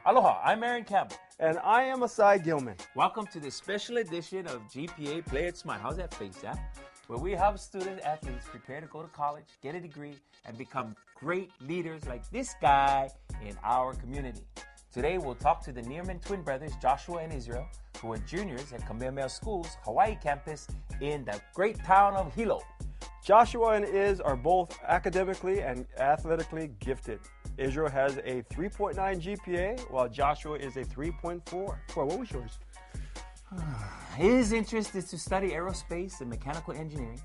Aloha, I'm Aaron Campbell. And I am Asai Gilman. Welcome to this special edition of GPA Play It Smart. How's that face, huh? Where we have student athletes prepare to go to college, get a degree, and become great leaders like this guy in our community. Today, we'll talk to the Nearman twin brothers, Joshua and Israel, who are juniors at Kamehameha School's Hawaii campus in the great town of Hilo. Joshua and Iz are both academically and athletically gifted. Israel has a 3.9 GPA, while Joshua is a 3.4. What was yours? His interest is to study aerospace and mechanical engineering.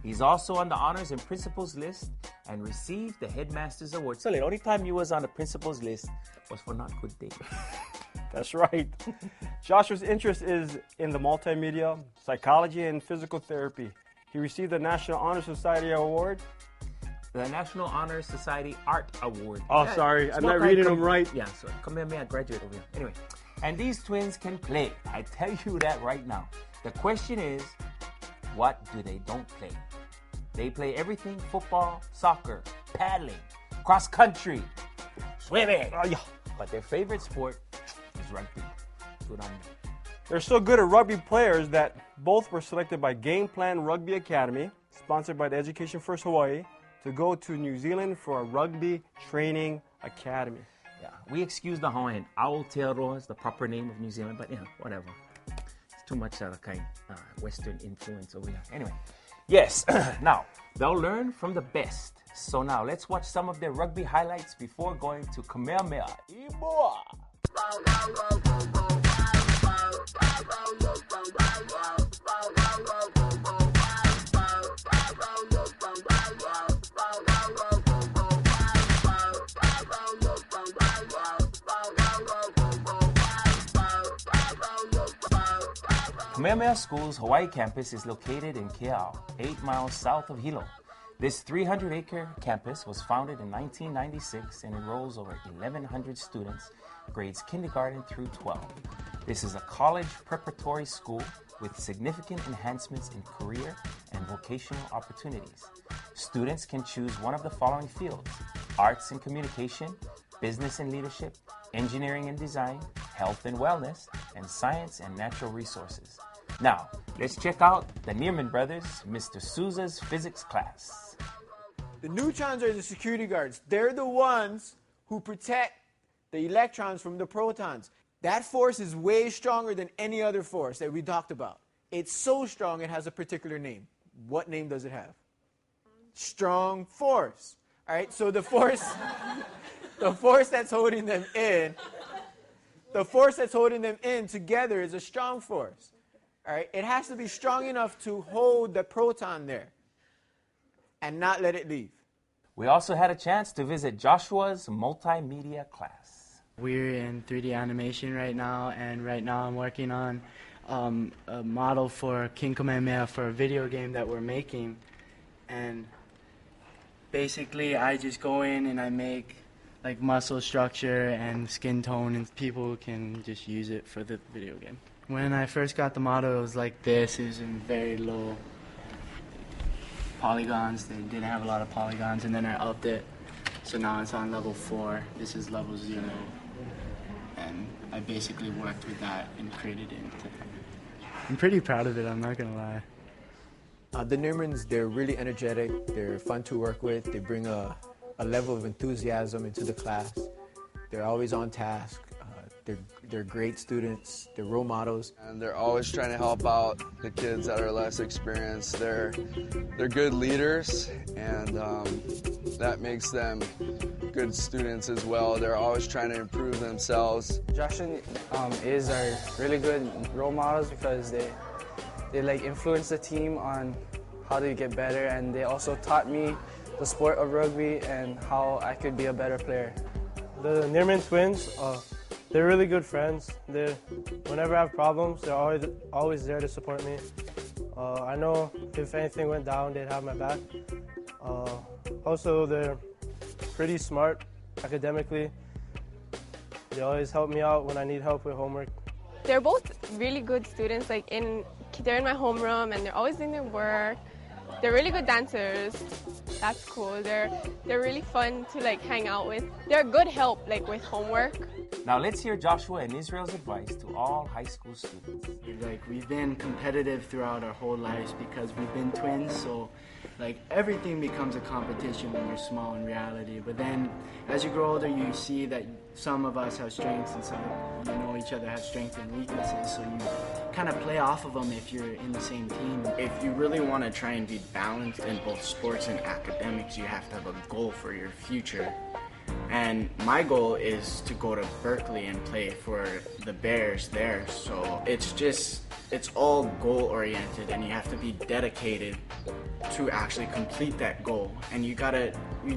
He's also on the honors and principals list and received the headmaster's award. So the only time you was on the principals list was for not good days. That's right. Joshua's interest is in the multimedia, psychology, and physical therapy. He received the National Honor Society Award. The National Honor Society Art Award. Oh, yeah, sorry. I'm not reading them right. Yeah, sorry. Kamehameha graduate over here. Anyway, and these twins can play. I tell you that right now. The question is, what do they don't play? They play everything: football, soccer, paddling, cross country, swimming. Oh, yeah. But their favorite sport is rugby. Good on them. They're so good at rugby players that both were selected by Game Plan Rugby Academy, sponsored by the Education First Hawaii, to go to New Zealand for a rugby training academy. Yeah, we excuse the Hawaiian. Aotearoa is the proper name of New Zealand, but whatever. It's too much Western influence over here. Anyway, yes, now, they'll learn from the best. So now, let's watch some of their rugby highlights before going to Kamehameha. Iboa! Kamehameha School's Hawaii campus is located in Kea'au, 8 miles south of Hilo. This 300-acre campus was founded in 1996 and enrolls over 1,100 students, grades kindergarten through 12. This is a college preparatory school with significant enhancements in career and vocational opportunities. Students can choose one of the following fields: arts and communication, business and leadership, engineering and design, health and wellness, and science and natural resources. Now, let's check out the Nearman brothers, Mr. Souza's physics class. The neutrons are the security guards. They're the ones who protect the electrons from the protons. That force is way stronger than any other force that we talked about. It's so strong it has a particular name. What name does it have? Strong force. All right, so the force that's holding them in, together is a strong force. All right, it has to be strong enough to hold the proton there and not let it leave. We also had a chance to visit Joshua's multimedia class. We're in 3D animation right now, and right now I'm working on a model for King Kamehameha for a video game that we're making. And basically I just go in and I make like muscle structure and skin tone, and people can just use it for the video game. When I first got the model, it was like this. It was in very low polygons. They didn't have a lot of polygons, and then I upped it. So now it's on level 4. This is level 0. And I basically worked with that and created it into it. I'm pretty proud of it, I'm not gonna lie. The Nearmans, they're really energetic. They're fun to work with. They bring a level of enthusiasm into the class. They're always on task. They're great students. They're role models. And they're always trying to help out the kids that are less experienced. They're good leaders, and that makes them good students as well. They're always trying to improve themselves. Josh and Iz are really good role models because they like influence the team on how to get better, and they also taught me the sport of rugby and how I could be a better player. The Nearman twins, they're really good friends. Whenever I have problems, they're always there to support me. I know if anything went down, they'd have my back. Also, they're pretty smart academically. They always help me out when I need help with homework. They're both really good students. They're in my homeroom and they're always doing their work. They're really good dancers. That's cool. They're really fun to hang out with. They're good help with homework. Now let's hear Joshua and Israel's advice to all high school students. Like, we've been competitive throughout our whole lives because we've been twins, so like everything becomes a competition when you're small in reality. But then as you grow older, you see that some of us have strengths and some, you know, each other have strengths and weaknesses, so you kind of play off of them if you're in the same team. If you really want to try and be balanced in both sports and academics, you have to have a goal for your future. And my goal is to go to Berkeley and play for the Bears there. So it's all goal oriented, and you have to be dedicated to actually complete that goal. And you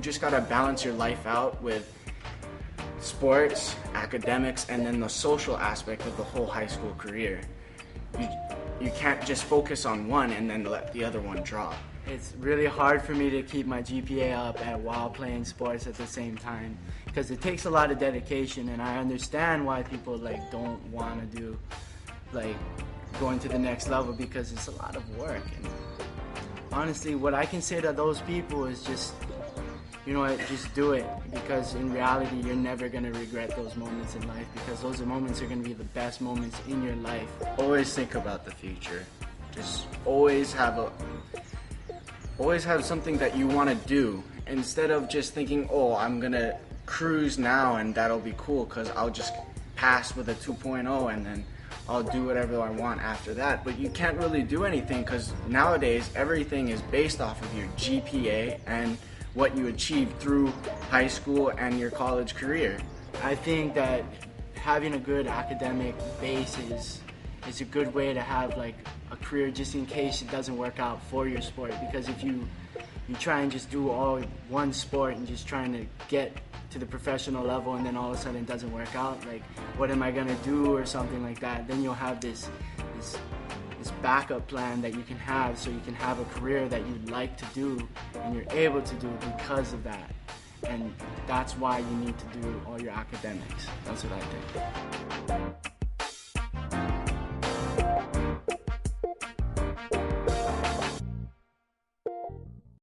just gotta balance your life out with sports, academics, and then the social aspect of the whole high school career. You can't just focus on one and then let the other one drop. It's really hard for me to keep my GPA up while playing sports at the same time because it takes a lot of dedication, and I understand why people like don't want to do like going to the next level because it's a lot of work. And honestly, what I can say to those people is just, you know what, just do it, because in reality you're never going to regret those moments in life, because those moments are going to be the best moments in your life. Always think about the future. Just always have something that you want to do, instead of just thinking, oh, I'm going to cruise now and that'll be cool because I'll just pass with a 2.0 and then I'll do whatever I want after that. But you can't really do anything because nowadays everything is based off of your GPA and what you achieved through high school and your college career. I think that having a good academic base is a good way to have like a career just in case it doesn't work out for your sport, because if you try and just do all one sport and just trying to get to the professional level and then all of a sudden it doesn't work out, like what am I gonna do or something like that, then you'll have this backup plan that you can have so you can have a career that you'd like to do and you're able to do because of that. And that's why you need to do all your academics. That's what I think.